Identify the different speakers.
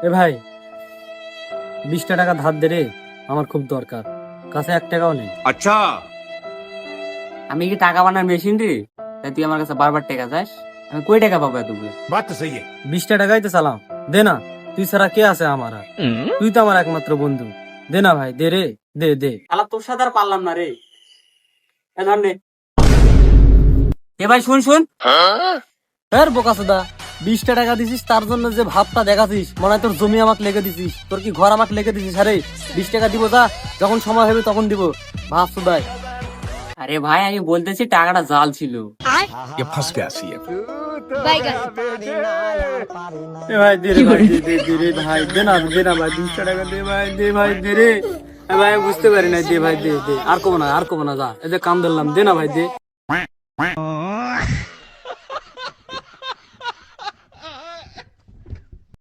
Speaker 1: এ ভাই 20টা টাকা ধার দে রে, আমার খুব দরকার, কাছে 1 টাকাও নেই।
Speaker 2: अच्छा।
Speaker 3: আমি কি টাকা বানার মেশিন রে? তাই তুই আমার কাছে বারবার টাকা চাস? আমি কই টাকা পাবো এতগুলো?
Speaker 2: बात तो सही है।
Speaker 1: 20টা টাকাই তো চালাম, দে না, তুই ছাড়া কে আছে আমার আর? তুই তো আমার একমাত্র বন্ধু, দে না ভাই, দে রে, দে দে।
Speaker 3: শালা তোর সাথে আর পারলাম না রে। এ ধর নে। এ ভাই শুন শুন।
Speaker 1: এর বোকাচোদা, 20টা টাকা দিছিস তার জন্য যে ভাবটা দেখাছিস, মনে হয় তোর জমি আমাকে লেগে দিছিস, তোর কি ঘর আমাকে লেগে দিছিস? আরে 20 টাকা দিব, যা, যখন সময় হবে তখন দিব, ভাবচোদাই।
Speaker 3: আরে ভাই আমি বলতেছি টাকাটা জাল ছিল।
Speaker 2: ये फंस गया सी है।
Speaker 1: এ ভাই দে রে ভাই, দে দে দে রে ভাই, দে না, দে না ভাই, 20টা টাকা দে ভাই, দে ভাই, দে রে। এ ভাই আমি বুঝতে পারি না, দে ভাই, দে দে, আর কমো না, আর কমো না, যা, এই যে কাম ধরলাম, দে না ভাই, দে।